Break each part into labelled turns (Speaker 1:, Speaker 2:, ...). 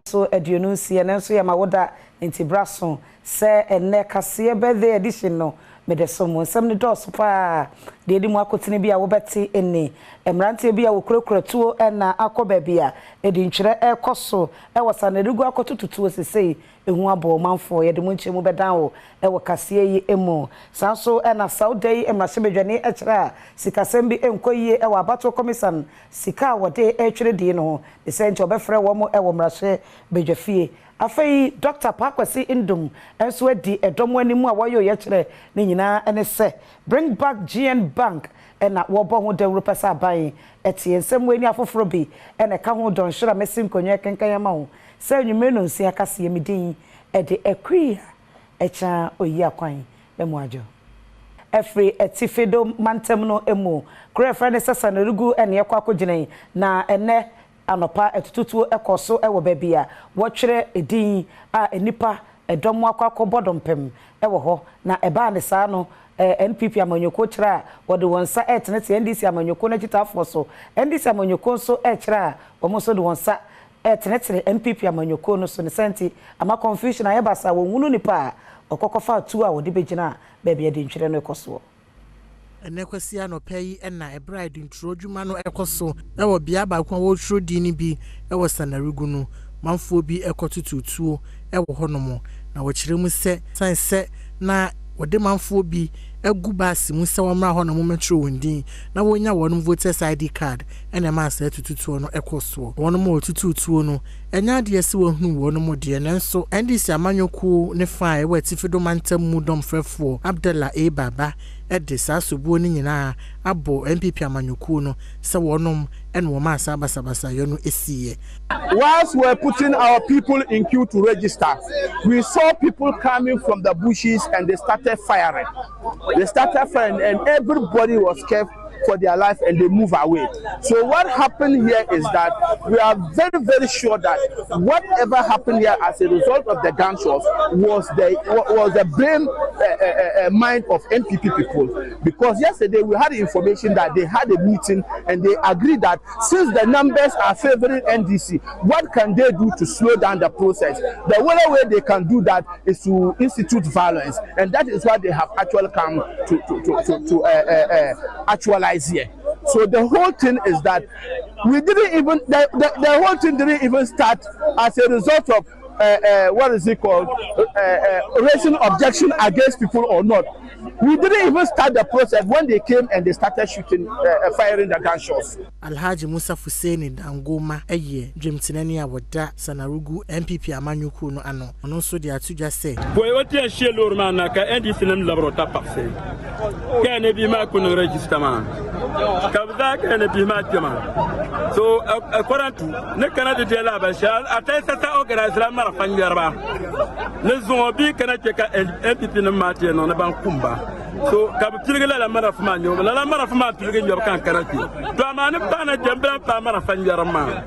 Speaker 1: So aduonu sie na so ya mawoda ntibraso se enne kase birthday edition no mede so mo nsam ne dos pa de di mu akotene bia wo beti enne emrante bia wo kurakura tuo na akoba bia edi nkyere ekoso ewosa na rugu akotututuo sesei ehu abo manfo ye de mu nkyemu bedan wo ewo kase yi emu sanso na saudai emrasebedwane ekira sikasem bi enkoyie ewo abato commission sika wode etwere di no de sente obefre wo mo ewo mrase bedwafie afei Dr. Pakwasi Indom enso adi edom animu a woyo ye kire ne nyina ene se bring back GN Bank na wo bo ho dawro pesa ban etie nsem weni afoforo bi ene ka ho don hira mesim konye kenkan ma ho se nwume no nsia kase yemidin ede akria echa oyi akwan bemu ajo efri etifedo mantem no emu kure frene sesa na rugu ene yakwa koginan na ene anopa etututuo ekoso ewo babia wo twere edin a enipa edom akwa bodompem ewo ho na eba ne saa no NPP amanyoko kira wode wonsa etnete NDC amanyoko na kitafo so NDC amanyoko so kira omoso de wonsa etnete NPP amanyoko no so ne senti ama confusion ayebasa wonwunu nipa okokofa atu a wode begina babia de ntwere no ekoso
Speaker 2: enekwasi anopai na ebride ntrodwuma no ekoso ewo bia ba kwa wo trodi ni bi ewo sanarugu no manfo bi ekotututuo ewo honomo na wo kiremu se sanse na wode manfo bi egu basi mu se womra honomo metro wondin na wonya wonum voters ID card ene ma sa tututuo no ekoso wonom otututuo no enya de ese wo hunu wonom de nenso ndisi amanyoku ne fa ewo atifido mantam mu dom frefo Abdallah A Baba edisa sobuo ni nyina abo MPP amanyoku no se wonom ene wo ma sa basabasa yo no esiye.
Speaker 3: Whilst we're putting our people in queue to register, we saw people coming from the bushes and they started firing. And everybody was scared for their life and they move away. So what happened here is that we are very, very sure that whatever happened here as a result of the gunshots was the brain mind of NPP people. Because yesterday we had information that they had a meeting and they agreed that since the numbers are favoring NDC, what can they do to slow down the process? The only way they can do that is to institute violence, and that is what they have actually come to actualize here. So the whole thing is that we didn't even the whole thing didn't even start as a result of what is it called, raising objection against people or not. We didn't even start the process when they came and they started shooting, firing the gunshots.
Speaker 2: Alhaji Musa Fuseni Dangoma eye dwemtenani awoda sanarugu MPP amanyuku no ano ono so de atuja se
Speaker 4: boy wati a shelo na ka NDC nam labrota parcel ka ne bi ma ko no registrement kabda ka ne bi ma tema so according to ne kana de la ba sha atay sa organize la mara fan yarba ne zombi kana ke ka MPP nam ma te no na ban kumba so kab tirgela la mara fama nyo la mara fama tirgela nyo kan karati to amane bana jembra pa mara fan yarma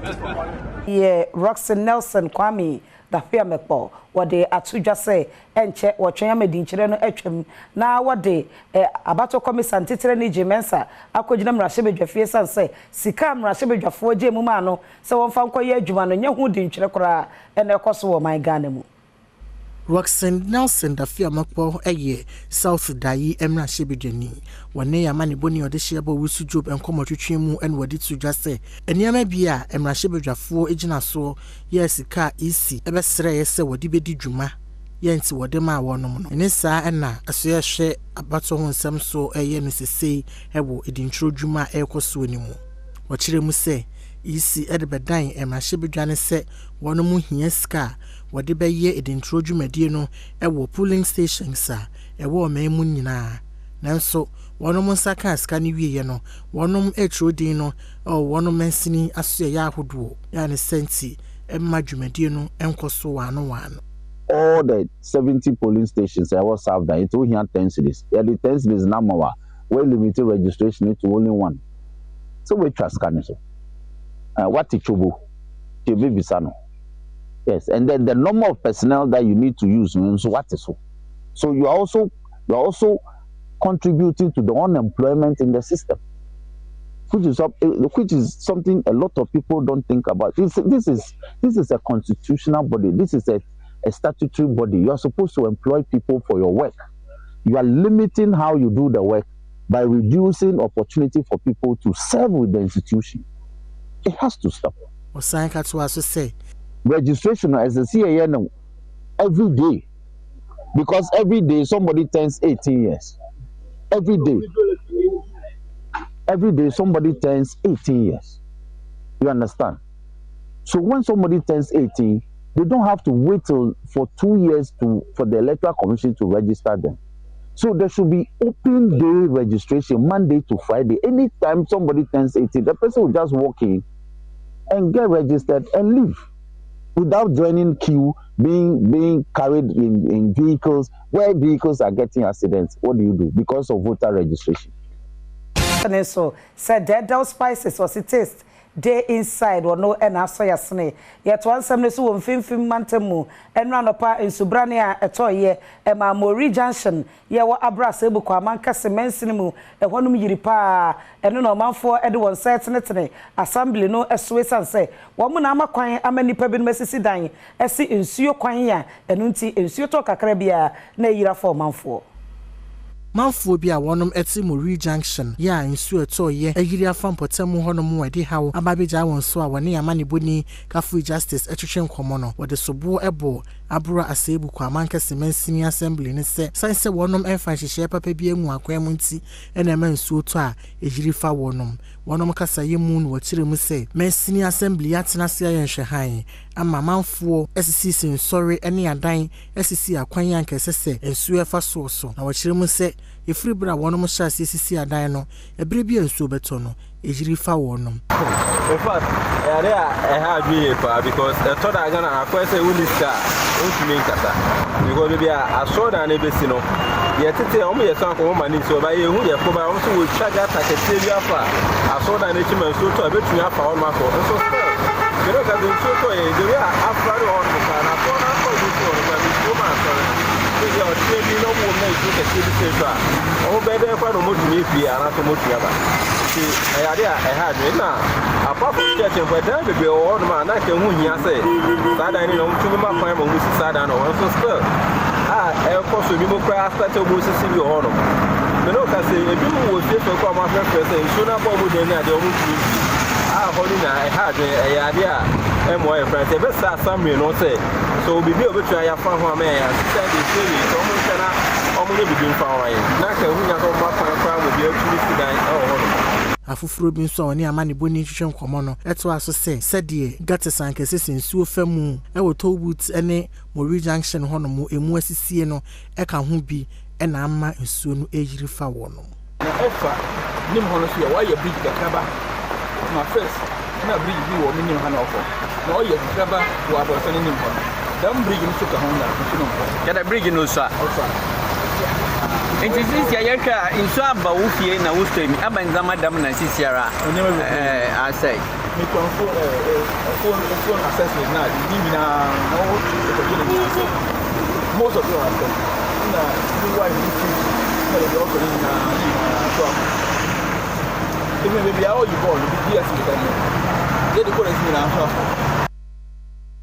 Speaker 1: ye Roxanne Nelson Kwame da fia mekpo wode atudwa se enche wotwen amedi nkyere no atwam na wode abato commission tetere ni Jemensa akogina mrahye bedwafie sanse sika mrahye bedwafo je mu ma no se wonfa nkoye adwuma no nya hu di nkyere kora ene ekoso wo man Ghana mu.
Speaker 2: Roxanne Nelson da fia makpo eye South Dayi emra shebedwani wone ya mane boni ode sheba wusu job enkomotwetwe mu en wode tudwa se eniama bia emra shebedwafo egina so yesika isi ebesere yese wode bedi dwuma yenti wode ma wonom no ene saa ena aso ye hwe abato ho nsem so eye no sesei ewo edintro dwuma ekoso animu wakire mu se isi edebedan emra shebedwane se wonom hia sika wode beye edintro dwumadie no ewo polling stations a ewo memu nyina nanso wonom saka aska ni wiye no wonom etrodin no wonom mansini aso ya ahodo ya ne senti emma dwumadie no enkoso wano
Speaker 5: all the 70 polling stations I was served that it will here 10 cities. Yeah, the 10 cities number we limited registration to only one. So we trust Kaniso. What Tichubu? Bisano. Yes, and then the number of personnel that you need to use means what is so. So you're also contributing to the unemployment in the system. which is something a lot of people don't think about. This is a constitutional body. This is a statutory body. You are supposed to employ people for your work. You are limiting how you do the work by reducing opportunity for people to serve with the institution. It has to stop. Registration as a CAN every day, because every day somebody turns 18 years. Every day somebody turns 18 years. You understand? So when somebody turns 18, they don't have to wait for 2 years for the Electoral Commission to register them. So there should be open day registration Monday to Friday. Anytime somebody turns 18, the person will just walk in and get registered and leave without joining queue, being carried in vehicles. Where vehicles are getting accidents, what do you do? Because of voter registration.
Speaker 1: And so said dead spices was it taste day inside or no and aso yasne yet one some so won fimfim mantemu enra no pa ensubrane a etoye e ma Mori Junction ye wo abras ebuko amanka semensin mu e honum yiri pa eno no manfo e de won setene assembly no esoe sanse wo mu na amakwan amanipa bi no masisi dan esi ensuo kwan ya eno nti ensuo to kakra bia na yira for manfo
Speaker 2: Manfo bi a wonom eti Mori Junction ya nsu eto ye agiri afam potamu honom wadi hawo ababeja won so a wone amane boni kafu justice etwetwe nkomo no wode sobo ebo abura asebu kwa amanka semensin assembly ne se sanse wonom enfa hihye papa bi enwu akwan mu nti ena ma nsu to a agiri fa wonom kasa yemu no wakire mu se mensin assembly atena se ayenhwe han ama manfo esisi sensori ene adan esisi akwan yanka sese ensu efa so na wakire mu se efiri bra wonom hyase esisi adan no ebere bi ensu beto no ejiri fa wonom.
Speaker 6: In fact, area have me because I thought I gonna question Uliska into kasa because maybe I saw that nebesi no yet tete omo ye san ko mani so ba ye hu ye ko ba omo so we charge attack tell you afa I saw that nature man so to abetun afa on ma ko so you know that so to e the way after on ka na ko na ko you so na bi so ma so you are telling no mo me so ke se se so o be de kwa no mo tumi fi ara to mo tuaba I had na apart from getting where there be all man na ke hu hia say sada ni no tumi ma kwan ma hu si sada no so still e ko so bi mo kwa start to mo si bi ho no me no ka say e bi mo wo se so kwa ma fe say so na bo mo de ni ade o mo tumi ho ni na had e mo e friend e be sa summary no say so bi obetu ya fa ho ma ya say the story so mo kana o mo ni bi din fa wa na ka hu nya ko ma kwan kwa mo bi o tumi si dan e ho no
Speaker 2: afufuro bi nso oni amane boni hwehwe nkomo no eto aso se sede gatesan kese sensuo famu e wo towbut ene Mori Junction hono emu asisie no e ka ho bi e na ama nsuo no eyiri fa wono
Speaker 7: na efa nim hono so ya wa ya bridge kakaba na first na bridge bi wo nim hana ofo na o ya kakaba wo abose nim hono dam bridge no so ka ho na no
Speaker 6: ya da bridge no so It is Yaka in Swaba Wufi and Wustami, Abanzama Dam and Sisiara. I say,
Speaker 7: me phone assessment now, most of you are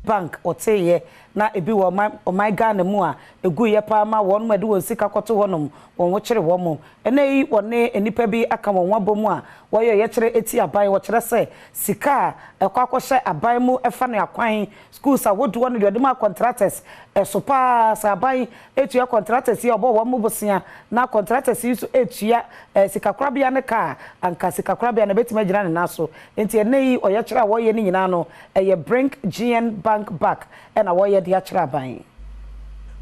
Speaker 1: bank oteye na ebi wo my Ghana mu a egu ye pa ma won made won sika kwoto honom won wo kire wo mo ene yi wone enipa bi aka won wabomu a wo ye kire eti aban wo kire se sika ekwakwose aban mu efa na akwan schools a wodu won de ma contractors esopa sa aban etua contractors ye obo wo mo bosia na contractors yi so etua sika krabia ne ka anka sika krabia na betima gina ne naso enti ene yi oye kire wo ye ni nyina no eye bring GN bank back and away the atraban.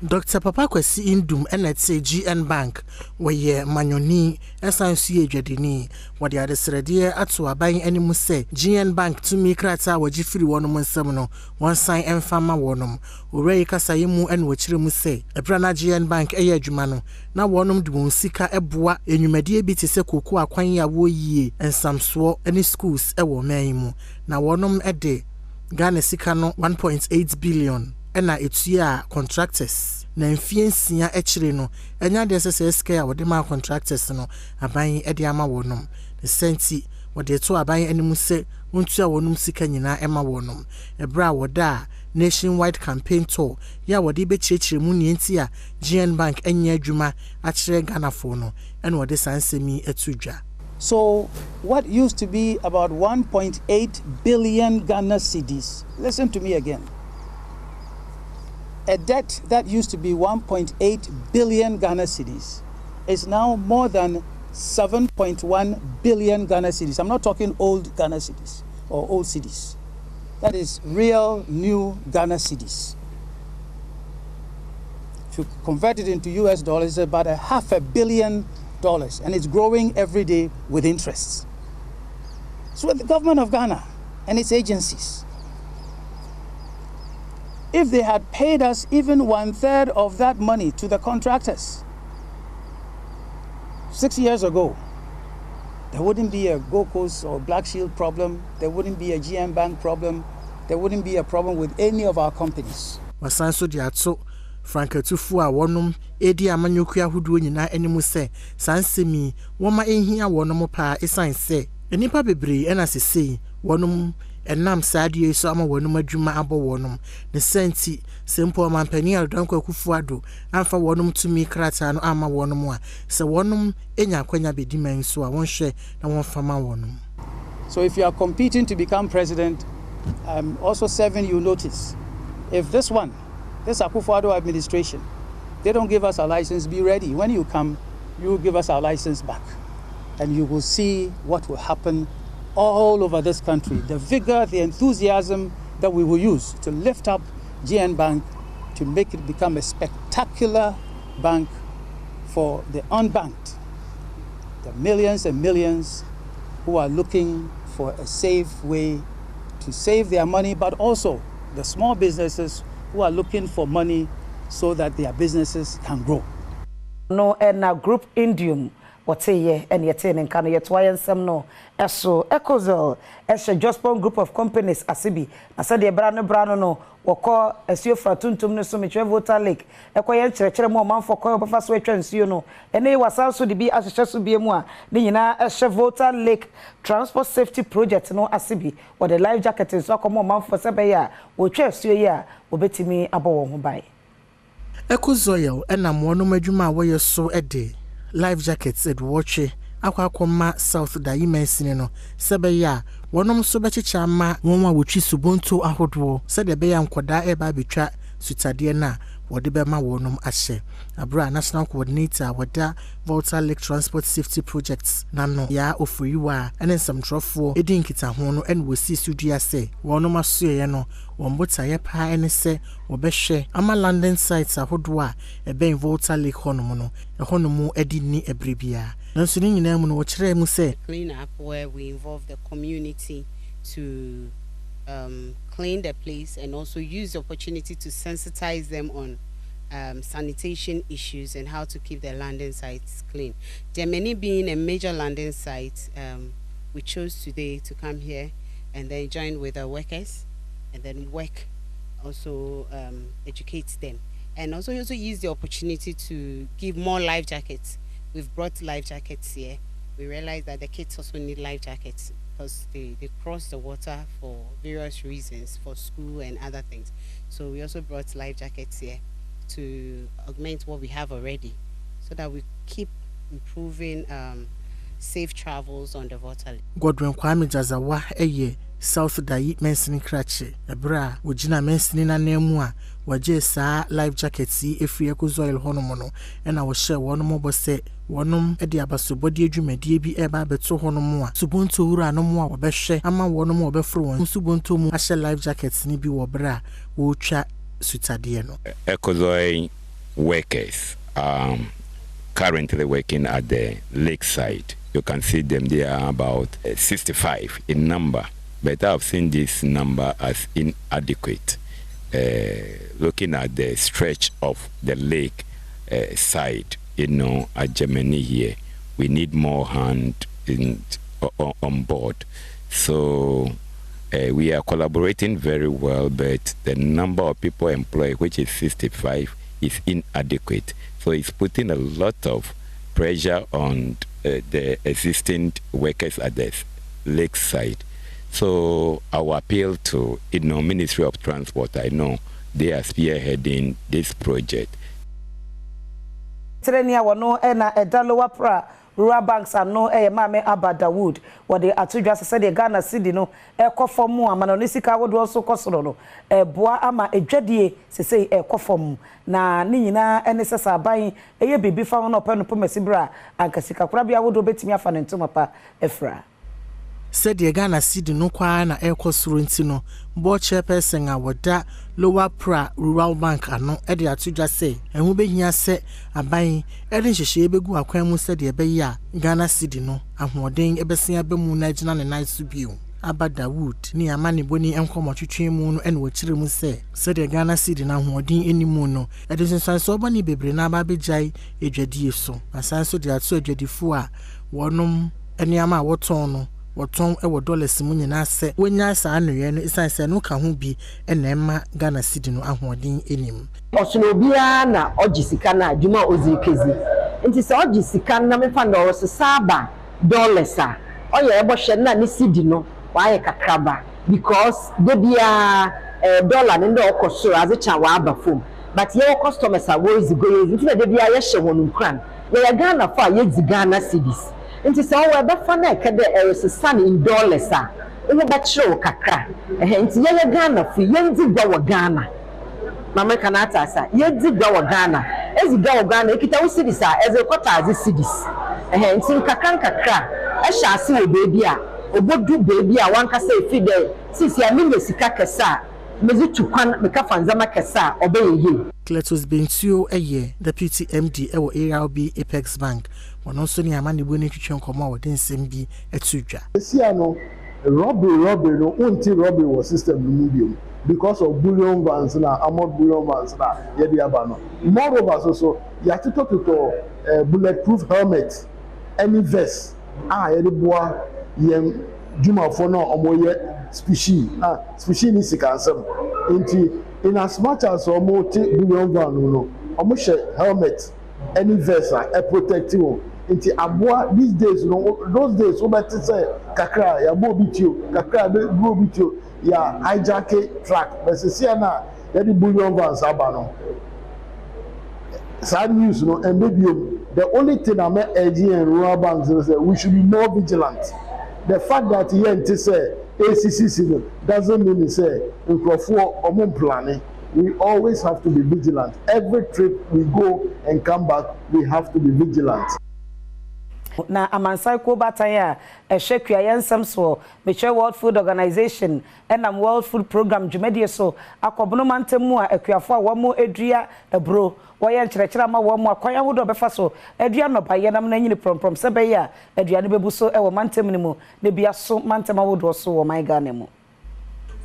Speaker 2: Dr. Papa Kwesi Indum NHC GN Bank weye manyoni esansu edwadini wode adesrede ato aban animu se GN Bank to me krata wagifiri wonom nsem no wonsan emfama wonom orei kasa yemu en wachire mu se ebra na GN Bank eye adwuma no na wonom de won sika eboa enwumade bi te se koku akwan ya wo yie ensamso any schools ewo man mu na wonom ede Ghana sika no 1.8 billion ena etua contractors na mfiensia ekire no enya de SSSK a wode ma contractors no aban ede ama wonom the senti wɔde to aban anim sɛ wontua wɔnom sika nyinaa ɛma wɔnom ɛbra wɔda nationwide campaign tour ya wɔde bekyerɛkyerɛ mu nenti a GN Bank anya adwuma akyerɛ Ghana fo no ɛna wɔde sansemi atudwa.
Speaker 8: So what used to be about 1.8 billion Ghana cedis, listen to me again. A debt that used to be 1.8 billion Ghana cedis is now more than 7.1 billion Ghana cedis. I'm not talking old Ghana cedis or old cedis. That is real new Ghana cedis. If you convert it into US dollars, it's about $500 million, and it's growing every day with interest. So the government of Ghana and its agencies, if they had paid us even 1/3 of that money to the contractors 6 years ago, there wouldn't be a Gold Coast or Black Shield problem, there wouldn't be a GM Bank problem, there wouldn't be a problem with any of our companies.
Speaker 2: Wasanso diato Frank Tufu a wɔnom edi amanyoku ahodoɔ nyinaa animu sɛ sansemi wɔma ehia wɔnom paa esan sɛ enipa bebree ɛna sesei wɔnom enam saadie so ama wɔnom adwuma abɔ wɔnom ne senti sempo mampani Adom Kufuado amfa wɔnom tumi krata no ama wɔnom a sɛ wɔnom enya kwanya bedi man so a wɔnhwɛ na wɔmfama wɔnom.
Speaker 8: So if you are competing to become president, I'm also serving you notice. If this Akufo-Addo administration, they don't give us a license, be ready. When you come, you will give us our license back. And you will see what will happen all over this country. The vigor, the enthusiasm that we will use to lift up GN Bank, to make it become a spectacular bank for the unbanked, the millions and millions who are looking for a safe way to save their money, but also the small businesses who are looking for money so that their businesses can grow.
Speaker 1: No, and a group Indium, what's a year, and yet in Kano, yet why and some no, so Ecozel, as a Jospon group of companies, Asibi, I said the Brano no, or call as you for Tuntum no summit, voter lake, a quiet church, more man for coil, first way trans, you know, and they was also the be as a chess to be more, Nina, as a voter lake transport safety project, no Asibi, or the life jacket is so come on man for Sabaya, or chess you ya, or betty me about by.
Speaker 2: Ecozoil, and I'm one of my Juma where so a day. Life jackets at watche akwakoma South Dayi mensini no sebeya wonom so bechicha ma wonwa wuchi subonto ahodo said the beya nkoda eba betwa sutade na wode be ma wonom ahye abra national coordinator wada Volta Lake Transport Safety Projects nano ya ofuriwa ene samtrofo edi nkita ho no ene wosi sudua se wonom asoye no wombotaye pa ene se wobehwe ama landing sites ahodo a ebe Volta Lake honom no ehonom edi ni ebrebia nanso ni nyina mu no wo kire mu se
Speaker 9: clean up where we involve the community to clean the place and also use the opportunity to sensitize them on sanitation issues and how to keep their landing sites clean. Germany being a major landing site, we chose today to come here and then join with our workers and then work, also educate them. And also use the opportunity to give more life jackets. We've brought life jackets here. We realized that the kids also need life jackets because they cross the water for various reasons, for school and other things. So we also brought life jackets here to augment what we have already so that we keep improving safe travels on the water.
Speaker 2: Godwin Kwame Jazawa eye South Dayi mensini krache ebra wogina mensini na nemu a waje saa life jackets efri Ecozoil honom no na wo hye wonom bose wonom e de abasobodi adwumadie bi eba beto honom a subonto wura anom a wobehwe ama wonom obefro won subonto mu ahye life jackets ni bi wo bra wo twa sutade no.
Speaker 10: Ecozoil workers currently working at the lakeside. You can see them, they are about 65 in number, but I've seen this number as inadequate. Looking at the stretch of the lake side, at Germany here, we need more hand on board. So we are collaborating very well, but the number of people employed, which is 65, is inadequate. So it's putting a lot of pressure on the existing workers at the lakeside. So our appeal to Ministry of Transport, I know they are spearheading this project.
Speaker 1: Trenia wano ena edalowa pra rural banks ano mame Abadawood wode atudwa se de Ghana cedi no ekofom amano ne sika wodo so kosoro no boa ama edwadie sesei ekofom na ne nyina ene sesa aban eye bibi fa no pe no pomasibra ankasika kora bia wodo betimi afa ne ntoma pa efra
Speaker 2: said the Ghana cedi no kwa na ekosoro nti no board chairperson awoda lower pra rural bank ano e de atudwa se ehu behia se aban e de hyehye ebegu akwan mu said ebe ya Ghana cedi no ahoden ebesen abemu na agina ne nan so bio Abadawood ni amane boni enkomotwetwe mu no ene wakire mu se said the Ghana cedi na ahoden enimu no e de sensanso obani bebre na aba bejai edwadie so asanso de atu edwadifo a wonom eniama woton no woton ewo dollars mu nyina se wonya sa anoye no isanse no ka ho bi enema Ghana cedi no ahoden enim
Speaker 11: osono bia na ogisika na adwuma ozirikezi nti se ogisika na mefa na osaba dollars a oye ebohwe na ne cedi no waye kakraba because de bia dollar ne ndo okoso azecha wa abafom but your customers are always going nti de bia ye hye wonu kran ye Ghana fa ye di Ghana cedis nti se wo be fa na kede sun in dollars a wo be chiro kakra nti ye Ghana fu ye ndi gwa wo Ghana mama kana atasa ye di gwa wo Ghana ezi gwa wo Ghana ekita wo cedis a eze kwata aze cedis nti kakra ehya ase wo bebi a obodu bebi a wanka se fi de sisi a minye sika kesa mezi tukwan mekafa nzama kesa obeyeye
Speaker 2: Cletus Bentuo deputy MD ewo ARB Apex Bank wono so ni amane boni twetwe nkomo wo den sem bi etudwa
Speaker 3: esia no robbery no unti robbery was system no medium because of bullion vans na amount bullion vans na ye dia ba no moreover so ya to bulletproof helmet any vest ye de boa ye juma for no omoye species ni sikansem nti in as much as omo bullion van no omo she helmet any vest a protective nti aboa these days no those days so better say kakra ya bo bitio kakra bo bitio ya hijack track but see na ya the bullion vans aba no sad news no and maybe the only thing I'm urging rural banks is that we should be more vigilant. The fact that here say ACCC doesn't mean to say in planning. We always have to be vigilant. Every trip we go and come back, we have to be vigilant.
Speaker 1: Na amansai ko bataya ehwekua yensam so meche World Food Organization enam World Food Program dwumedie so akobono mantemu a akuafo a wo mo edua ebro wo ye nkyerɛkyerɛ ma wo mo akwan ahodo befa so edua no baye nam na nyini promprom se be ya edua no bebu so e wo mantem ni mu ne bia so mantem ahodo so wo man Ghana mu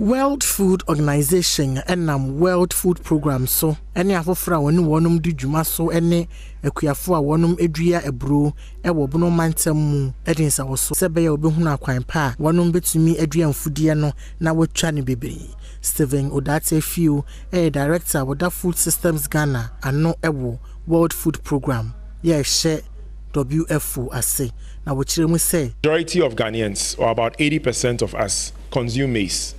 Speaker 2: World Food Organization enam World Food Program so ene afofra woni wonum di dwuma so ene akuafo a wonum edua ebro e wo bono mantem mu edinsa wo so sebe ya obehunu akwan pa wonum betumi edua mfudie no na wotwa ne bebre Steven Odate Fiu director with Food Systems Ghana ano ewo World Food Program she WFO ase na wo kire mu say
Speaker 12: majority of Ghanaians or about 80% of us consume maize.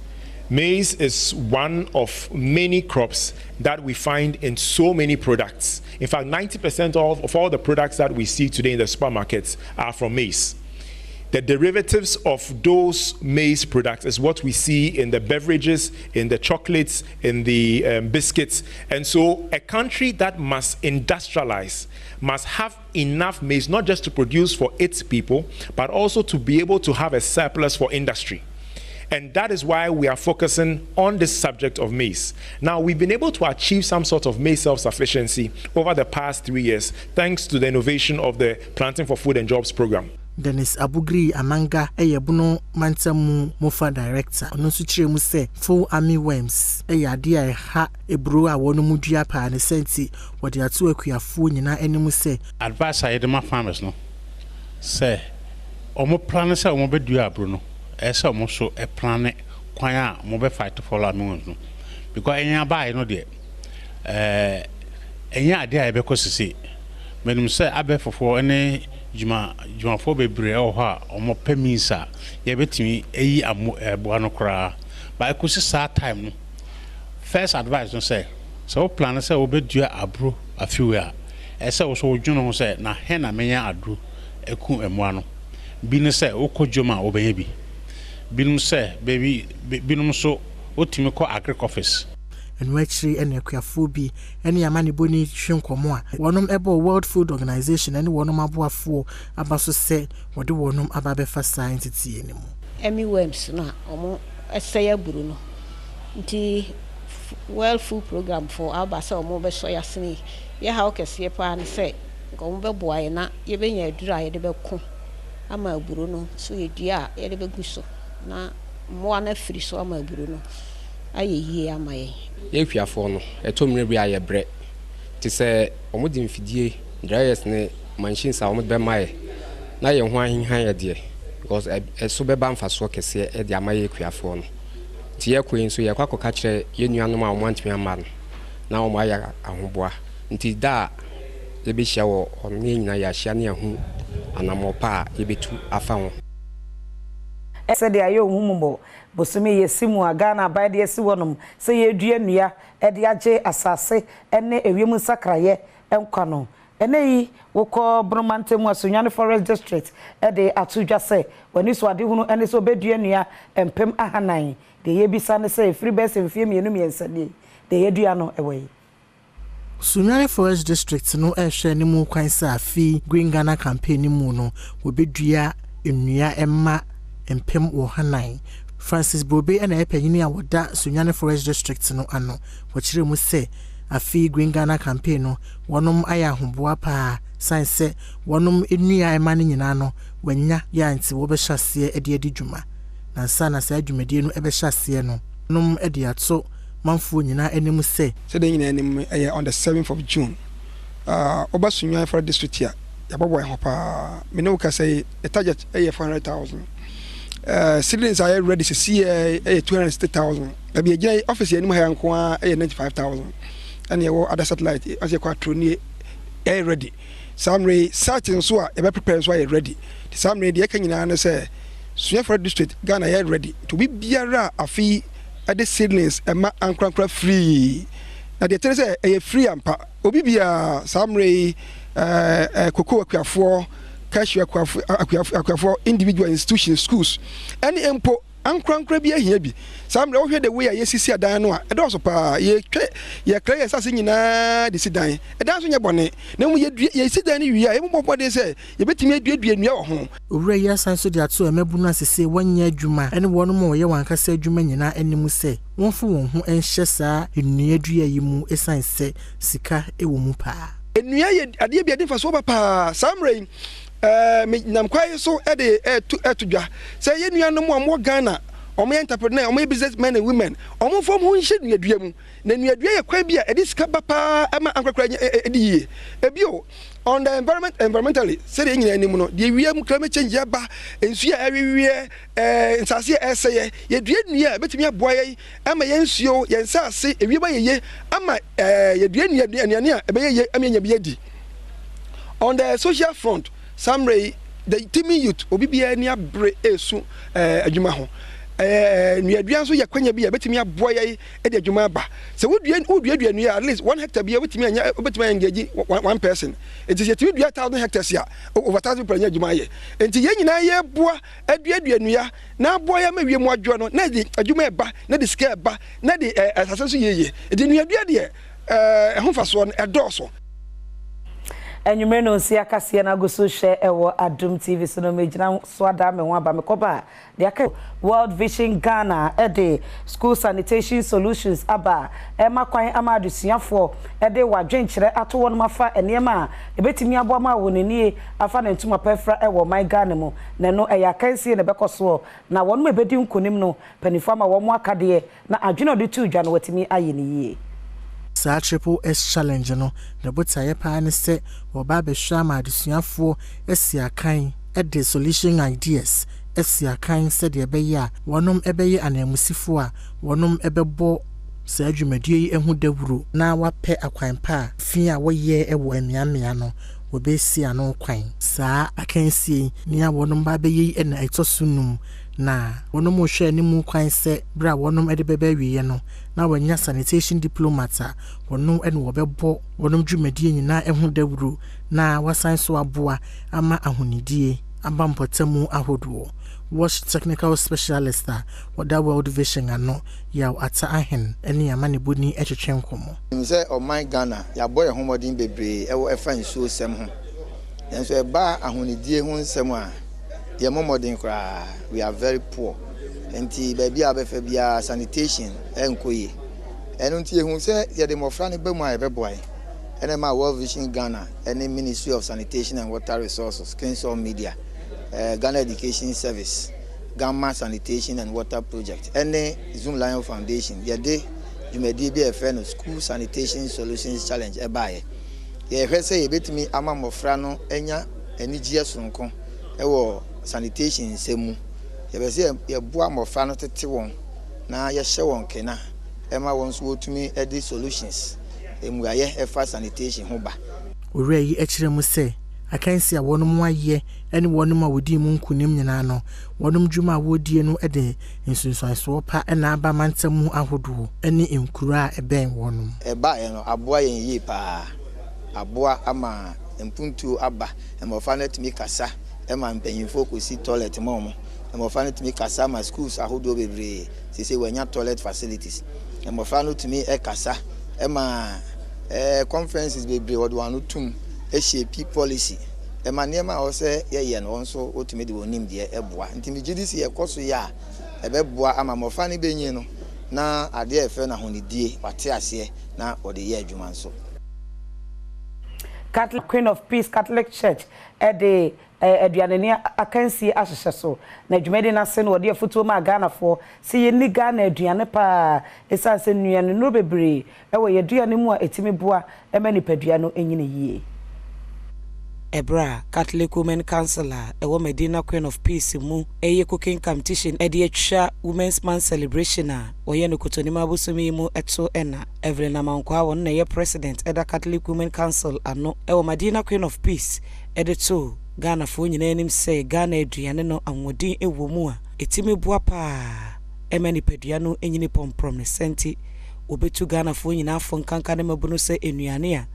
Speaker 12: Maize is one of many crops that we find in so many products. In fact, 90% of all the products that we see today in the supermarkets are from maize. The derivatives of those maize products is what we see in the beverages, in the chocolates, in the biscuits. And so a country that must industrialize must have enough maize, not just to produce for its people, but also to be able to have a surplus for industry. And that is why we are focusing on this subject of maize. Now, we've been able to achieve some sort of maize self-sufficiency over the past 3 years, thanks to the innovation of the Planting for Food and Jobs program.
Speaker 2: Dennis Abugri Amanga Eyabuno Mantamu Mofa director Onosu Chiremu say full army worms Eyadia ha ebro a wonu mudua pa ne senti wode atu akuafo nyina enimu say
Speaker 13: advice I my farmers no say omo plan say omo bedua abro no ese omo so e plan kwan a omo be fight for army worms no because enya buy no de enya ade a be kosisi menim say abefofo ene jumafo bebre o ha omo pemisa ye betimi eyi abo no kra ba ko sa time no first advice no say so plan say obedua abro afiwe a ese wo so dwuno say na he na menya adro eku emo no bi no say okojoma obenya bi binum say baby binum so otimi ko agric office
Speaker 2: and actually and akuafo any amani boni hwenkomo a wonom ebo World Food Organization and wonom aboafo abaso se wode wonom ababefa science enimu
Speaker 14: emi worms na omo esaya buru no nti World Food Program for abasa omo be so yasene ye ha okese pa ne se omo be boaye na ye benya adura ye de be ko ama buru no so ye dua ye de be guso na mo ana firi so ama buru no aye amaye
Speaker 15: ye hwiafo no etomre bi aye bre ti se omudi mfidie dryers ne machines a omudi be maye na ye ho ahinhan ye de because eso be ba mfaso kese e de amaye hwiafo no ti ye kwen so ye kwakoka kire ye nuanom a omantimi ama no na omo aya ahoboa nti da ye be hia wo onne nyina ya hia ne ahu anamopa ye betu afa ho
Speaker 1: ese de ayo humumbo bosome yesimu agana baide yesi wonum se yedua nua e de age asase ene ewiemu sakraye enkwano ene yi wokọ bromantemu asonyane forest district e de atudwa se wani so ade hunu ene so bedua nua empem ahanan de yebisa ne se free best mfie mienu miensade de yedua no ewe
Speaker 2: Sunyane Forest District no ehwe ne mu kwan sa afi Green Ghana campaign mu no wobedua ennua emma empem wohanan Francis Bobe and epanyini a woda Sunyane Forest District no ano wachire mu se afi Green Ghana campaign no wonom aya hoboa pa sanse wonom ennua emma ne nyina no wanya ya nti wo be hyase ede dwuma na sana sa dwumadie no ebe hyase no nom ede ato manfo nyina enim se
Speaker 16: de nyina enim on the 7th of June oba Sunyane Forest District ya bobo ho pa me no ka say the target 400,000 citizens are ready to see 260,000 maybe again office enim ha nko a 95,000 and your other satellite as you quatro ni ready samre certain so e be prepare so ready the samre de kan nyina na say Sunyane Forest District Ghana are ready to be biara afi at the seedlings ema ankrankra free na de tell say e free ampa obi bia samre koko akuafo cashier akuafo individual institutions schools any empo ankrankra bi ahia bi samre wo hwe the way yesisi adan no a e do so pa ye kra sase nyina de sidan e dan so nye bone na mu ye sidan ni wi a e mo de say ye betimi aduadua nua wo ho
Speaker 2: owura ya sanso de ato emabunu asese wanya adwuma ene wono mo ye wankasa adwuma nyina animu se wonfo won ho enhye saa ennua adua yi mu esanse sika ewo mu pa
Speaker 16: ennua ye ade bia de fa so pa samre nam kwai so ede etudwa say ye nuanom mo Ghana omo entrepreneur omo businessmen and women omo fom ho nhye nuadua mu na nuadua ye kwa bia ede sika bapa ama ankrakra edi ebio on the environmentally say the nyina anim no de wiem climate change ya ba ensu ya awiwie nsase eseye ye dua nua betimi aboa ye ama ye nsuo ye nsase ewieba ye ama ye dua nua ne a ebeye amenya bi edi on the social front samre the team youth obi bia ni abre esu adwuma ho nuadua so yakwanya bia betimi aboa ye e de adwuma ba se wodua nua at least 1 hectare bia betimi anya betimi engage one person it is yetimi dua 1000 hectares ya over 1000 per anya adwuma ye enti ye nyina ye boa adua nua na aboa ya mawie mu adwo no na de adwuma ba na de scale ba na de asase so yeye enti nuadua de ho faso no edoso
Speaker 1: enyume no si akase na goso hye ewo Adom TV so no megina so ada me ho aba me koba de aka World Vision Ghana ede school sanitation solutions aba makwan amadusiafo ede wadwenkyere ato won mafa enema ebetimi abo ma wonenie afa na ntuma pefra ewo my Ghana mu na no eya kansie ne bekoso na won me bedi nkonim no panifo ma wo mo akade na adwene ode tu dwa no watimi aye ne yie
Speaker 2: sa triple S challenge no the botaye pa ne se oba be hwa ma adusuafo esiakan e de solution ideas esiakan se de ebeye a wonom ebeye anamusifo a wonom ebebo sa adwumadie yi ehu dawuro na wape akwan pa fi a woye ewo amiamia no wɔbɛsi ano kwan saa akansie ne a wɔnom ba bɛyi ɛna ɛtɔ so num na wɔnom hwɛ ne mu kwan sɛ bra wɔnom ɛde bɛbɛ wiye no na wɔnya sanitation diplomat a wɔnom ɛne wɔbɛbɔ wɔnom dwumadie nyinaa ɛho dawuro na wasan so aboa ama ahonidie aba mpɔtamu ahodoɔ. Wash technical specialist wada World Vision ano ya ata ahen ene amane boni etwetwe nkomo.
Speaker 17: Say o my Ghana ya boy homodin bebre e wo efa nsuo sem ho. Enso e ba ahonidie ho nsem a ye momodin kra we are very poor. Enti ba bia be fa bia sanitation enkoye. Eno nti ehun say ye de mofra ne ba mu a e be boy. Ene ma World Vision Ghana ene Ministry of Sanitation and Water Resources Kingston Media. Ghana Education Service, Gamma Sanitation and Water Project, and Zoom Lion Foundation. Yade, you may be a friend of School Sanitation Solutions Challenge. A buy. Ye say, bit me, Ama Mofrano, Enya, and GS Runko, Ewo Sanitation Semu. You say, your boy Mofrano to Tiwon. Now, your show on Kena. Emma wants to me Eddie Solutions. Emuaye, Efa Sanitation Hoba.
Speaker 2: Ure, Echremu say. I can't see a one more year, and one more would deem Kunimano, one Juma would dear no ede, in Sunshine Swapa and Abba Mansamu Ahodu, any in Kura a bang one. A buy a boy in ye pa, a boy ama, and Puntu Abba, and more fun to make casa, Emma and paying focus see toilet mom, and more fun to make casa my schools are who do be, they say when your toilet facilities, and more fun to me a casa, Emma conferences be what one tum. SAP policy. A manema or say, yeah, and also ultimately will name the Eboa. Intimidity, a course, ya, a beboa, I'm a more funny benino. Now, I dare fena honey day, but tears here, now or the year Jumanso.
Speaker 1: Catholic Queen of Peace Catholic Church at the Adriania Akansi Ashaso. Najumedi na sen wadi futuma Ghana for see ni Ghana Adriana pa esanse nuanu no bebre. Ewe Adriana mu etimi boa emani peduano enyine yie. Ebra Catholic Women Councilor Ewo Medina Queen of Peace mu eye cooking competition edi etwa Women's Month celebration a oye no kotonima busumi mu eto ena Evelyn Amankwa won na ye president eda Catholic Women Council ano Ewo Medina Queen of Peace edito Ghana fo nyina enim say Ghana aduane no anwodin ewo mu a etimi boa pa emani pedua no enyini pomprom ne senti obetu Ghana fo nyina afo nkanka ne mabuno se enuane a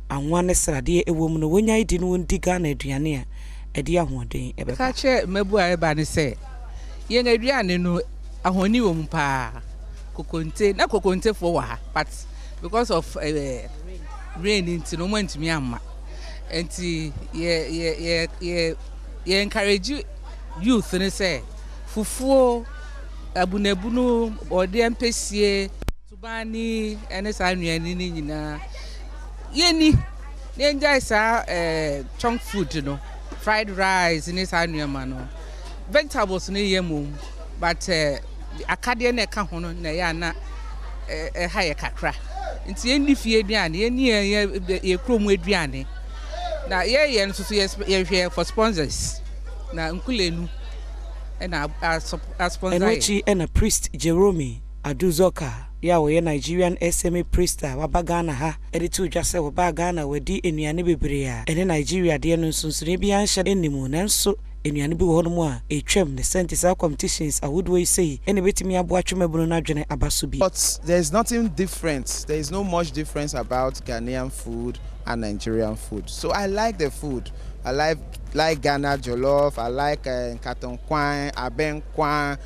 Speaker 1: anwane srade ewom no wonya idi no ndi Ghana aduane a edi ahoden ebe ka che mabu a eba ne se ye nga aduane no ahoni wom pa kokonte na kokonte fo wa but because of rain into no man to me amma enti ye encourage youth ne say fufuo abunabuno ode ampesie tubani ene sa anuane ni nyina yeni nenja sa chunk food no fried rice ni sa anuama no vegetables ni yemum but akade na ka ho no na ya na ha ye kakra nti yeni fie aduane yeni ye krom aduane na ye no so ye for sponsors na nkulenu na sponsor Enwechi and a priest Jerome Aduzoka ya wo ye Nigerian SME priest wa Ghana ha editu dwase wo ba Ghana wadi enuane bebre a ene Nigeria de no nsunsure bi anhye enimu nanso enuane bi wo ho no a etwam ne sentisa competitions awodo yi sei ene betimi abo atwemabunu na dwene abaso bi.
Speaker 18: But there's nothing different. There is no much difference about Ghanaian food and Nigerian food. So I like the food. I like Ghana jollof, I like nkaton kwan, aben kwan,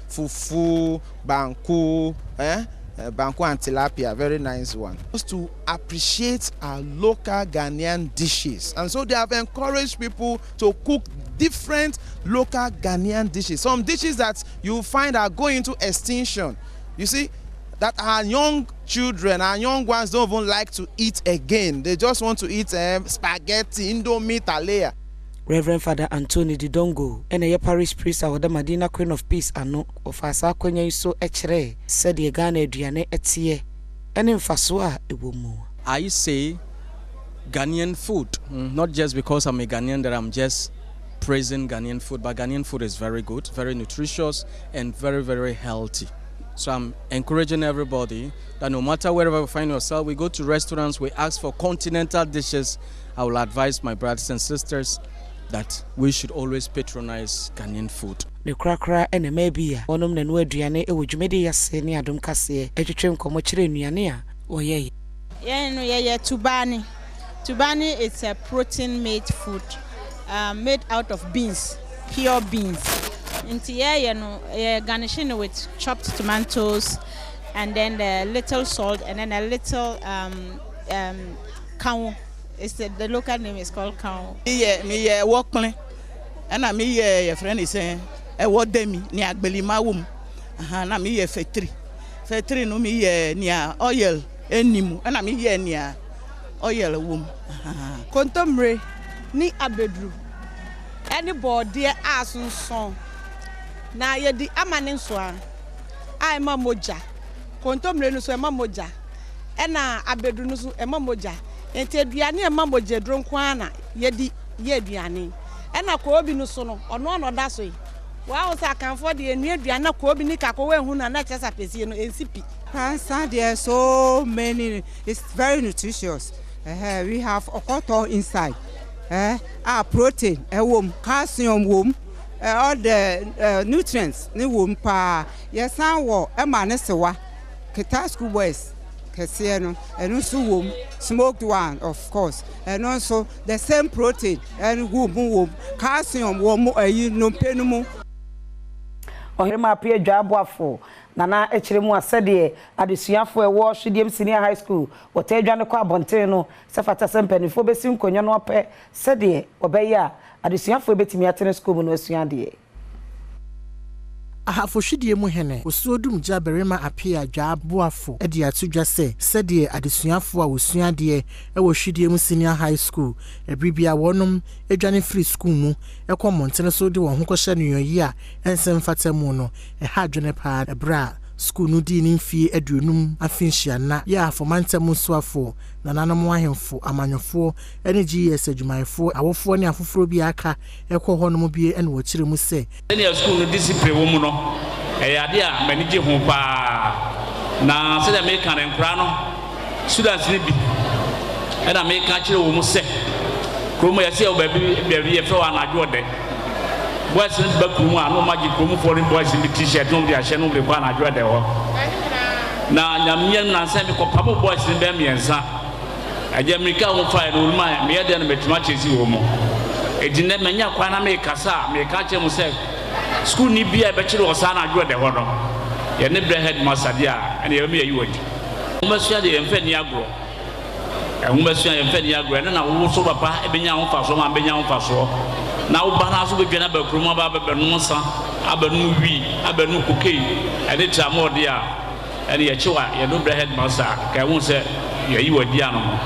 Speaker 18: fufu, banku, banku and tilapia, very nice one. Just to appreciate our local Ghanaian dishes. And so they have encouraged people to cook different local Ghanaian dishes. Some dishes that you find are going into extinction. You see, that our young children, our young ones don't even like to eat again. They just want to eat spaghetti, indomie, talea.
Speaker 1: Reverend Father Anthony Didongo, and a parish priest of the Medina Queen of Peace ano of Asakonya so echere said ye Ghana aduane etie and in Fasua ewomu.
Speaker 19: I say Ghanaian food, not just because I'm a Ghanaian that I'm just praising Ghanaian food, but Ghanaian food is very good, very nutritious, and very, very healthy. So I'm encouraging everybody that no matter wherever we find ourselves, we go to restaurants, we ask for continental dishes. I will advise my brothers and sisters that we should always patronize Ghanaian food.
Speaker 1: The cracker and a maybe one of the new Diane, a which made a seni Adom Cassie, a trim comochire Niania. Oh, yeah.
Speaker 20: Yeah, Tubani. Tubani is a protein made food made out of beans, pure beans. Into garnishing with chopped tomatoes and then a little salt and then a little cow. The local name is called cow.
Speaker 21: Me workman, and I me friend is saying a what demi near Belima womb. Na me fetri no me near oil enimu, and I me near oil womb.
Speaker 22: Contemporary ni abedru. Anybody asun son. Na ye di amanin soa. Ai ma moja. Contemporary no so e ma moja. E na abedru no so e ma moja. Enti aduane e ma moja dron kwa na ye di ye aduane. E na ko obi no so no ono da so yi. Wa wo sa kan for de enu aduane ko obi ni kako we hu na chesa pesi no ensipi.
Speaker 23: Cancer, there are so many. It's very nutritious. We have okoto inside. Protein, calcium, all the nutrients. Yes, I will. Manesewa, Ketasku West, Kesiano, and also smoked one, of course, and also the same protein and calcium, no penumo.
Speaker 1: Ohirima apia dwabwafo nana echiremu asede adesuafo ewo Hwediem Senior High School wotadwane kwa abonten no sefata sempanifo besi nkonyo no ope sede obeya adesuafo betimi atene school mu no asuade
Speaker 2: ahafo Hwediem mu hene osuodum gya berema apia dwabwafo edi atudwa sede adesuafo a osuade ewo Hwediem Senior High School ebribia wonom edwane free school mu ekọ montene so de won ho kọhye nuyi a ensem fatemu no ha dwene pa ebra school no di ni mfie aduonum afinhia na ya afomantemu soafo na nanom ahemfo amanyofo ene GS adwumayefo awofo ne afoforo bi aka ekọ honom bi ene wo kire mu se
Speaker 24: ene school no discipline wo mu no ade a manije ho pa na se da me kan enkra no students ni bi ena me kan kire wo mu se kromo ya se o ba bi ye fro anadwo de boys in back room and no magic room for boys in the t-shirt no dia hye no be kwa na adwo de ho na nyamye na nsa me kopamo boys in be miensa aje America wo fa no ma me de na metima chesi wo mo edine manya kwa na me kasa me ka che mu se school ni bia be kire o sa na adwo de ho no ye ne bread master dia ene ye me yi wodi mo masua de emfa ni agro masua emfa ni agro na wo so papa e benya ho fa so ma benya ho fa so na ubana so be na bakruma ba benu nsa abenu wi abenu kokei ene tramo dia ene ye chiwa ye no bread master ka won se ye yi wadi ano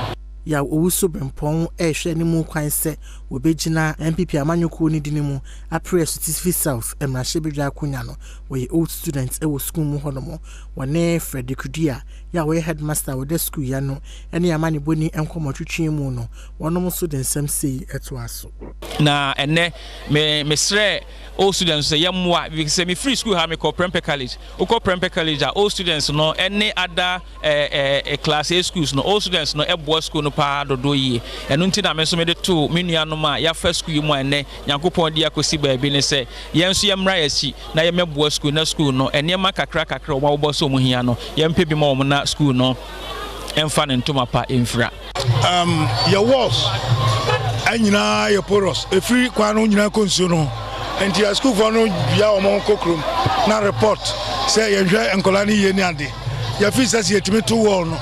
Speaker 2: ya owuso bempon ehwe ni mu kwan se obegina MPP amanyoko ni dinimu apre City South emrahye bedwa akunya no we old students e wo school mu honomo wone Frederick Kudia ya we headmaster wo the school ya no ene amane boni enkomotwetwe mu no wonom so den sam sei eto aso
Speaker 7: na ene me sre all students say yamwa we say me free school ha me call Prempeh College o call Prempeh College all students no any other class A schools no all students no ebo school no pa dodo yi eno nti na me so me de to me nuano ma ya first school mu ene Nyankopon dia kosi ba bi ne say yenso yemra yasi na ye mebo school na school no ene ma kakra o ma wo so mu hia no yempe bi ma wo na school no emfa ne ntoma pa emfra
Speaker 25: your walls anyina your poros e free kwano nyina konsuo no enti a school for no bia o mon kokrom na report say ye hwe enkolani ye ni ade ya fi sase yetimi to wall no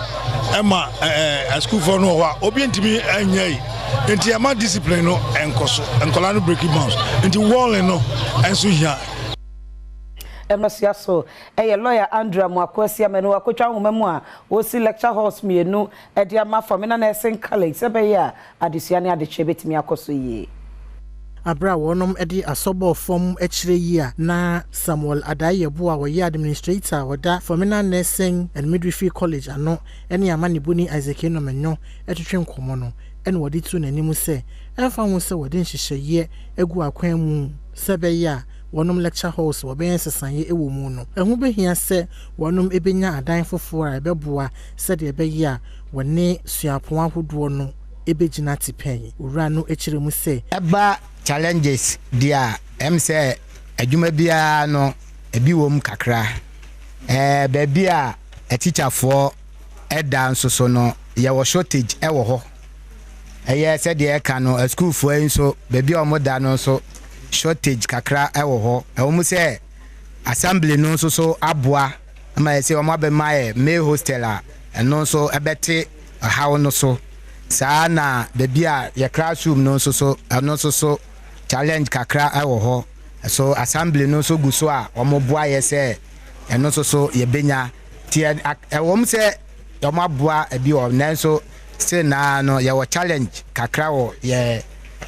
Speaker 25: ema a school for no wa obi ntimi anyai enti ama discipline no enkoso enkolani breaking bounds enti wall no enso hia
Speaker 1: emasiaso lawyer Andrew Mwakwesi amenu akotwa homemu a o si lecture halls mienu e dia ma famina na esen college sebe ya adesua ne adeche betimi akoso yi
Speaker 2: abra wonom edi asobo form echire yi a na Samuel Adayebo a wo administrator woda famina nursing and midwifery college ano ene amane boni Isaac Enomenyo etwetwe nkomo no ene wodi tu nanimu se enfa ho se wodi nhyehyeye egu akwan mu sebe ya wɔnom lecture halls wɔbɛyɛ nsesanye ɛwɔ mu no ɛho behia sɛ wɔnom ebenya adan foforɔ a ɛbɛboa sɛdeɛ ɛbɛyɛ a wɔne suapon ahodoɔ no ebegyina tipɛn owura no ekyire mu sɛ
Speaker 4: ɛba challenges dia say adwuma bia no ebi wom kakra baabi a teacher for ɛda nso so no yɛwɔ shortage ɛwɔ hɔ ɛyɛ sɛ deɛ ɛka no school for nso baabi a ɔmo da no so shortage kakra ɛwɔ hɔ ɛwɔ sɛ assembly no nso so aboa ama yɛ sɛ ɔmo abɛma male hostel a ɛno nso ɛbɛte how no so saa na baabi a yɛ classroom no nso so ɛno nso so challenge kakra ɛwɔ hɔ so assembly no nso gu so a ɔmo boa yɛ sɛ ɛno nso so yɛbɛnya tie ɛwɔ sɛ ɔmo aboa ebi wɔ nanso say na no yɛwɔ challenge kakra wɔ yɛ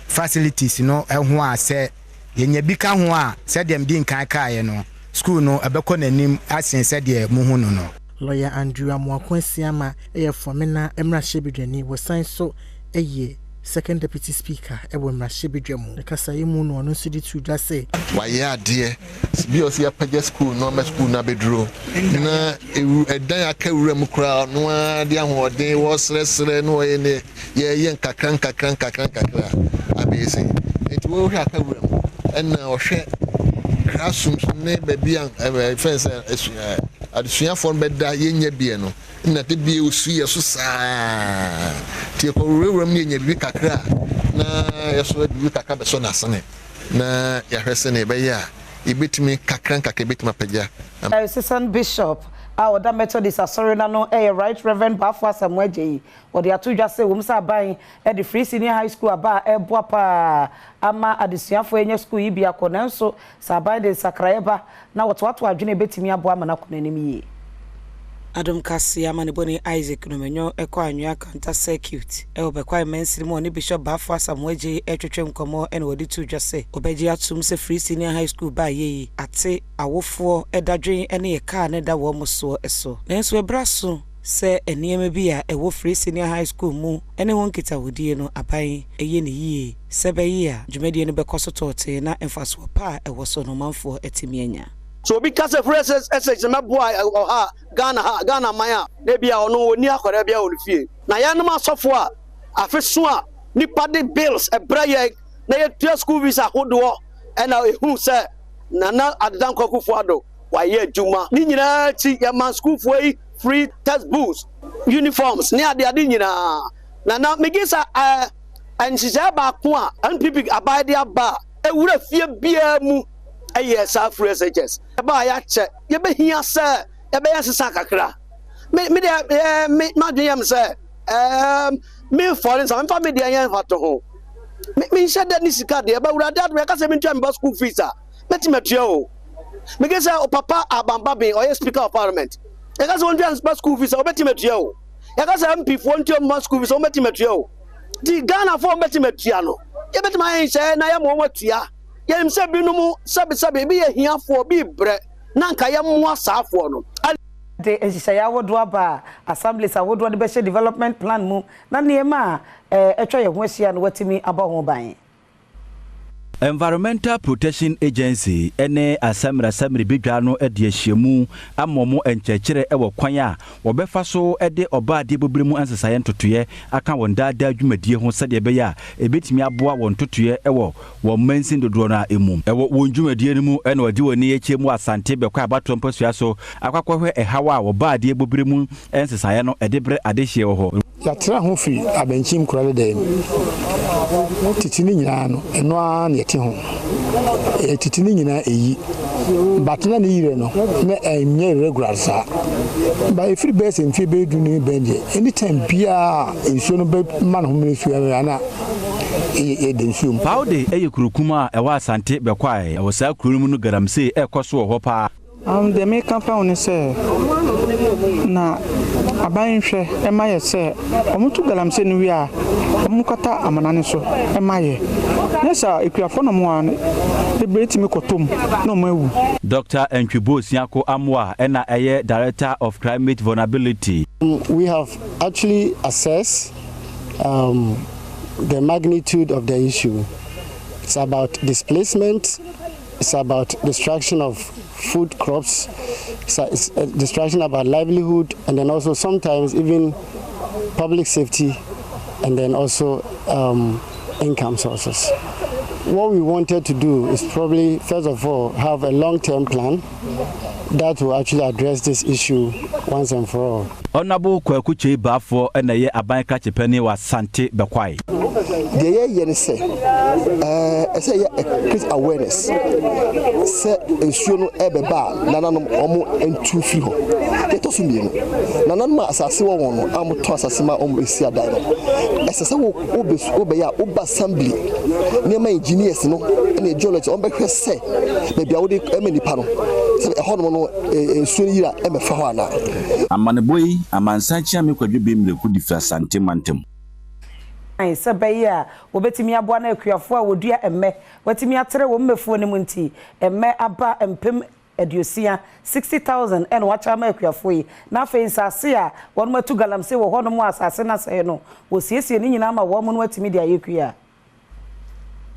Speaker 4: facilities no ɛho a sɛ yɛnya bi ka ho a sɛ deɛ mdi nkan kaeɛ no school no ɛbɛkɔ n'anim asen sɛ deɛ muhu no no
Speaker 2: lawyer Andrew Amoakwesiama Fomena Emrashebidwani was signed so second deputy speaker Emrashebidwamu. The Kasaimu no no city to just say
Speaker 5: why yeah dear be osia paja school no me school na bedro na edan akawura crowd no dia hoden was resre no ye kakran abesi it wo hwa akawura mu en ohwe classrooms ne baby an fence adusua for beda yenya bie no na te bie osuye so saa tie ko rewram ne nya bi kakra na yeso bi kakra be so na sene na ya hwese ne be ya ibetimi kakran kakra betima pagya
Speaker 1: assistant bishop Oda Methodist Asorina no Right Reverend Bafwa Samuel or the Atuja say Wumsa buying at the Free Senior High School about Boapa ama adisia for any school ibia konenso sabai de sakraeba na watu adwene betimi aboa mana konanimi Adom kasi amane boni Isaac no menyo ekwa anwea kanta circuit e obekwa mensiri mo ne Bishop Bafwa Samuel etwetwe nkomo ene wodi tu dwase obeji atum se Free Senior High School ba yeyi ate awofo edadwen ene ye ka ne da wo moso eso nenso ebraso se eniema bi a ewo Free Senior High School mu ene won kita wodie no aban eye ne yie sebeyi a dwumedie no bekoso tote na emfaso pa ewo so no manfo etimianya
Speaker 6: so because of phrases essence me boy ha Ghana maya na bia ono oni akore bia olufie na ya no masofo a afeso a nipa de bills ebraye na ye tua school visa hodo e na ehu se na adan kokufo ado wa ye adwuma ni nyina ti ya man school fo yi free textbooks uniforms ni ade nyina na megisa anjija ba ko a NPP abide aba ewura fie bia mu yes free SHS ba ya che ye be hia se ye be yasesa kakra me madwem se me foreign some family dey yan fato ho me she da ni sika de ba wura da me ka se me ntwa me school fees a metimatua o me ge se o papa abamba be o speaker of parliament e ka se on ntwa school fees o metimatua o e ka se MP fo ntwa school fees o metimatua o di Ghana fo metimatua no ye betima yan she na ya mo matua yem se binumu sabe bi ye hiafo bi bre na nka ye mo asafo no
Speaker 1: de ensisaya wodo aba assemblies awodo de be development plan mu na niema etwa ye ho ahia no watimi aba ho ban
Speaker 8: Environmental Protection Agency ene asamra bidwa no ede ahyiemu amomo enkyekere ewo kwan a wobefa so ede oba de bobremu ansesaye ntotoye aka won daada adwumadie ho sede be ya ebetimi aboa won ntotoye ewo won mansin dodo na emu ewo won dwumadie no mu ene wadi woni ekyemu asante bekwa abato mpasua so akwakwahwe ehawa oba de bobremu ansesaye no ede bre adehye wo ho
Speaker 25: yatra ho fi abanchim kurale de titini nyina no eno a ne yete ho titini nyina eyi batna ne yire no na enye regular sa ba efiri base mfi be du ni benje anytime bia ensuo no be man ho mene suya ana e de nsuo
Speaker 8: pawde kurukum a ewa asante bekwae ewo sa kurumu no garamse ekoso ho pa
Speaker 9: the make campaign say na abanhwe emaye say omutu galamse no wi a omukata amanane so emaye nesa ekuafo no mo an e betimi kotom no mawu
Speaker 8: Dr. Entwibo Siako Amwa ena eye Director of Climate Vulnerability.
Speaker 25: We have actually assessed the magnitude of the issue. It's about displacement,
Speaker 3: It's about destruction of food crops. It's a destruction about livelihood, and then also sometimes even public safety, and then also income sources. What we wanted to do is probably, first of all, have a long-term plan that will actually address this issue once and for all.
Speaker 8: Honorable Kwakuche Bafo and a Abanka Chipeni was Santi Bekwai.
Speaker 10: The year say, increase awareness. Say, ensure ebeba, nananum omo and 2 free home. Let us be. Nananma assassin one, I'm toss asima isia dino. As a obeya, oba assembly. Near my engineers, no, and a geologist on back say, maybe I would emany panel. So a hormone soon year, Emma Fahana.
Speaker 8: Amaneboy, Amansachi, me could be the good difference sentimentum.
Speaker 1: I said, Bayer, Obetimi Abwana, Kuafua, would dear and me, Wetimi Atre, Womefu and Munti, and me Abba and Pim Educia, 60,000 and watch our Mercury. Now, face Asia, 1 more 2 galam say, one more assassin, say no, was yes, in Nama, woman, what media Ukia.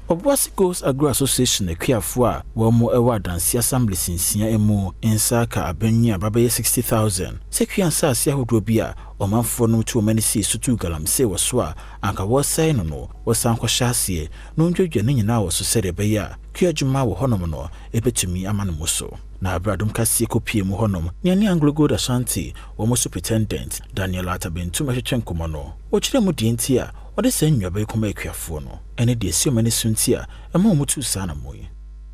Speaker 11: Obwasi Agro Association Kuafua, one more award and see assembly since emu in Saka Abenya Babaye 60,000. Sekian Sasia Hudrobia, or man for no too many seas to 2 galam say was swa, and was saying no, was Sanko Shasie, no judging now was to say a beya, Kiajuma honomono, ebetumi amanamuso. Na Adom kasi kopie mu honom nyane Anglo Gold Ashanti wo mo superintendent Daniel Atabin too much chenkomono wo kire mu di ntia wo de sanwa be koma akuafo no ene de esi o mane suntia e ma mu tu sana moyi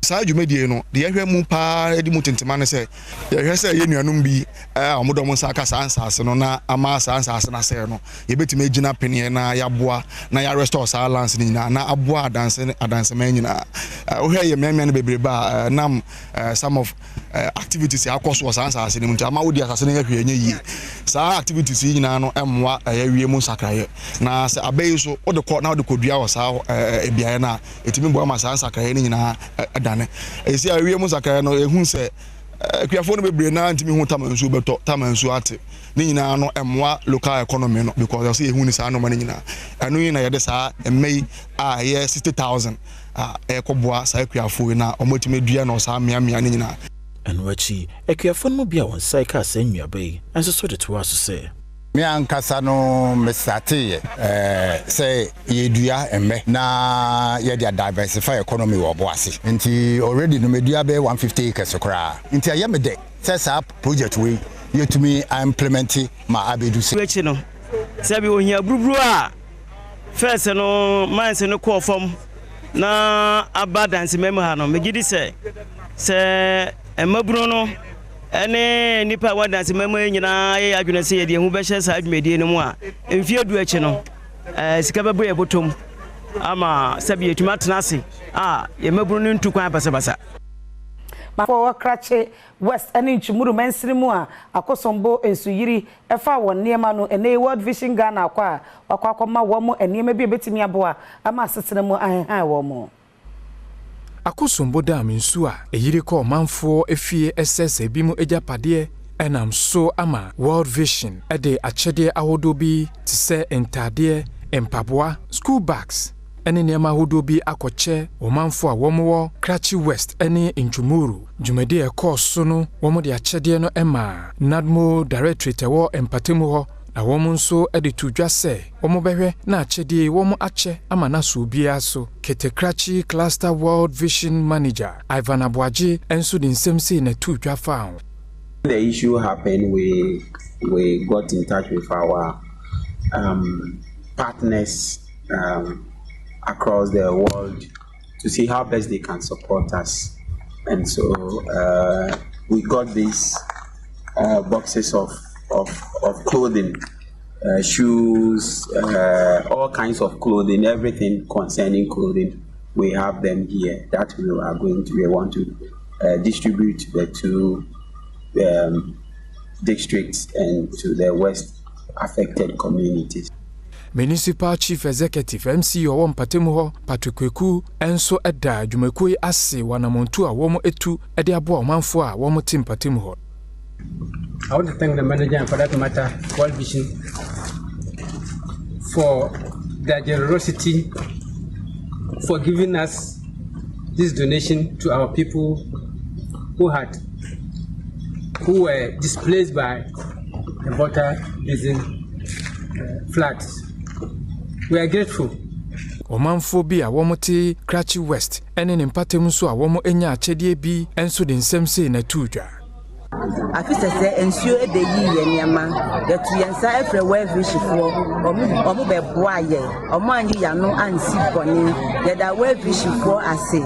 Speaker 5: saa dwumadie no de yehwe mu pa edi mu tentema ne se yehwe se ye nuanum bi amodom nsa ka sansase no na ama sansase na se no yebetime gina penie na yaboa na ya restore silence ni na aboa adanse man nyina ohwe ye memia ne bebreba nam some of activities akoso sansase ni mu ama wodi asase ne yehwe enye yi saa activities nyina no emwa yawie mu sakraye na se abai so wo de ko na wo de kodua wo saa ebia na etimi bo ama sansakaye ni nyina esi awie mu sakaya no ehun se kuafo no bebre na ntimi hu tamansu beto tamansu ate ni nyina no emwa local economy no because you see ehun ni sa no man nyina anu yin na yede sa emei a ye 60,000 ekoboa sa kuafo na omotime dua na sa mia ni nyina
Speaker 11: enu achi kuafo no bia won sai ka sa nnuabai enso so de to aso se
Speaker 12: me ankasa no me starte say yedua emme na ye dia diversify economy wo boase nti already no medua be 150 acres kra nti aye me de set up project we yetumi implement ma abedu se
Speaker 13: wechi no se bi ohia buruburu a first no mines no call from na abundance memo ha no megidi se emaburu no ene nipa wadanse memo nyina ye adwene se ye de hu be hye sa adwumedie no mu a emfie du achi no sika bebo ye botom ama sabi etuma tenase ye maburu no ntukwan basabasa
Speaker 1: mafo wakrache west ene nchumuru mensiri mu a akosombo ensuyiri efa won niema no ene World Vision Ghana akwa akoma wo mo eniema bi betimi aboa ama asesene mu ahehan wo mo
Speaker 26: akosombo dam nsu a eyire ko manfo efie SS bi mu ejapade enam so ama World Vision ede achede ahodo bi tse entade empaboa school bags ene niema ahodo bi akoche o manfo a womo Krachi West ene Nchumuru jumede e course no womo de achede no ema Nadmo Directorate wo empatemu ho na womo nso ede tudwa se womo behwe na achede womo ache ama na so bia so Ketekrachi Cluster World Vision Manager Ivan Abwaji enso din semse na tudwa fa.
Speaker 27: The issue happened, we got in touch with our partners across the world to see how best they can support us, and so we got these boxes of clothing, shoes, all kinds of clothing, everything concerning clothing. We have them here that we want to distribute to the two districts and to the west affected communities.
Speaker 26: Municipal Chief Executive MC Owompatemu ho Patrikweku enso eda adwumakui ase wanamontu a womo etu ede abo omanfo a womo timpatemu ho.
Speaker 28: I want to thank the manager and for that matter World Vision for their generosity, for giving us this donation to our people who were displaced by the water basin floods. We are grateful.
Speaker 26: Omanfo bi a womote Krachi West ene ne mpatem so a womo enya achede bi enso de nsem sei na tuudwa.
Speaker 14: Afisa se ensuo ede yi ye niama yetu yensa efre we vishifo omo be boa ye omo anyi ya no ansi boni ye da we vishifo ase.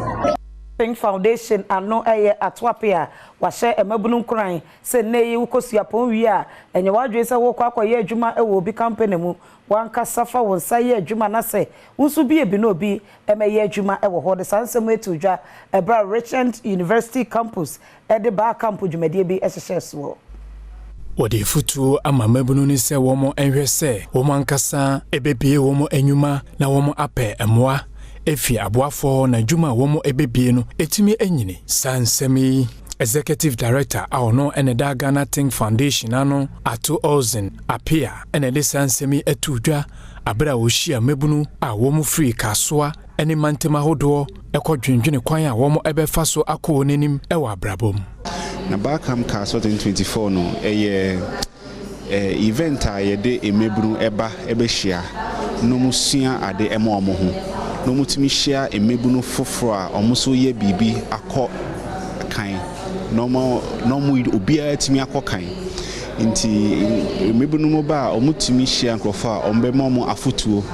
Speaker 1: Pink Foundation ano eye atwapia wahye emabunu nkran se neyi wukosuapon wi a enye wadwe se wo kwa ye adwuma e wo bi company mu wanka safa won saye adwuma na se unsu bi ebi no bi emeye adwuma e wo ho de sansem etudwa ebra Richmond University campus e de ba campus dwumade bi ehye so.
Speaker 26: Wode futu ama mabunu ni se womo enhwe se womo ankasa ebebie womo enwuma na womo apɛ emoa efi aboafo na dwuma womo ebebie no etimi enyini sansemi. Executive Director Aono Eneda Ghana Think Foundation ano Ato Olsen Apia ene de sansemi etudwa abra wohia mebunu a womo free kasoa ene mantema hodo ekodwendwene kwan a womo ebefa so akọ onenim ewa abrabom.
Speaker 15: Na Barcam Castle 2024 no event a yede emebunu eba ebehia no musua ade ema omo ho no mutimi hia emebunu foforo a omuso ye bibi akọ kan no mo obia timi akọ kan nti emebunu mo ba omutimi hia nkrofo a ombema mo afutuo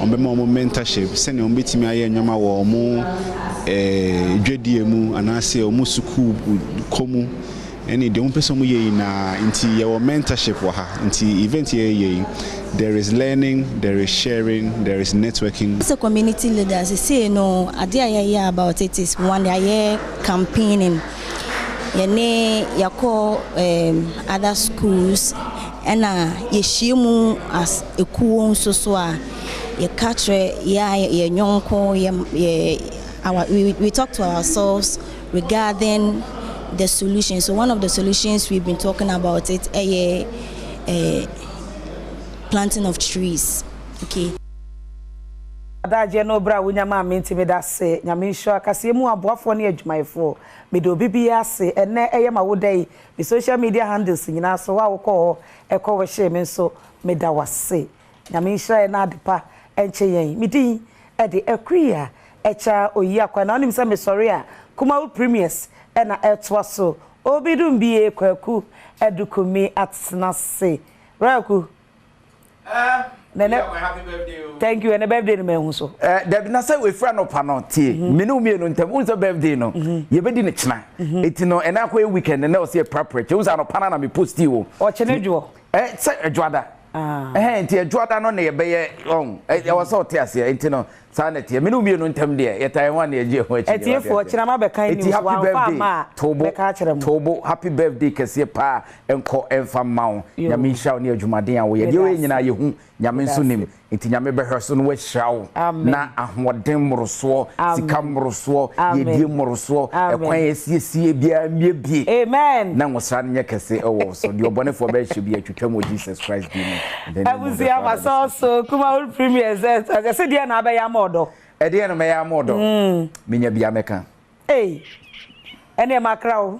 Speaker 15: ombema mo mentorship sene ombetimi aye nwoma wo omo dwedie mu anase omo suku komu any the person mu ye na nti your mentorship wa ha nti event ye there is learning, there is sharing, there is networking.
Speaker 16: As a community leader, say no idea about it is one year campaigning. Yene yako other schools and yeshimu as a cool so ye katre ye nyonko we talk to ourselves regarding the solutions. So one of the solutions we've been talking about it planting of trees. Okay.
Speaker 1: Adaje no bra wunyama minti me da se nyame hwa kase mu aboafo ne adwumayefo me do bibia se ene eyema wodai the social media handles nyina so wa wokọ ekọ we me so me da wase nyame hwa na adepa enche yen midin e de ekria echa oyi akwa na onim se me sorry a kuma premiers e na etwa so obidum bie kwaku edukumi atnase raku Nene, happy birthday. Thank you, and a birthday to me so.
Speaker 17: There na say we friend of panoti. Minu no ntem unso birthday no. Ye be di ne china. Eti no ena kwa weekend na o se preparate. Unso no pana na me post you.
Speaker 1: O chenedwo.
Speaker 17: Say edwada. Enti edwada no na ye be ye on. E was so tease enti no sanete. Minu no ntem de ye time one ye ho echi.
Speaker 1: Eti efo china ma be kan ni so
Speaker 17: Tobo happy birthday kese pa enko enfa mawo. Nyame hia ne adwumaden a wo ye de we nyina ye hu nyame nso nim enti nyame behwe so no wahirawo na ahoden moroso sika moroso yedie moroso ekwan esiesie bia miebie
Speaker 1: amen
Speaker 17: na ngosra nye kese ewo so de obonefo be hye bia twetwam Jesus Christ bi no
Speaker 1: abuzi amaso so kuma all premiers agase dia na abeya modo
Speaker 17: e dia no me ya modo menya bia meka
Speaker 1: ene makrao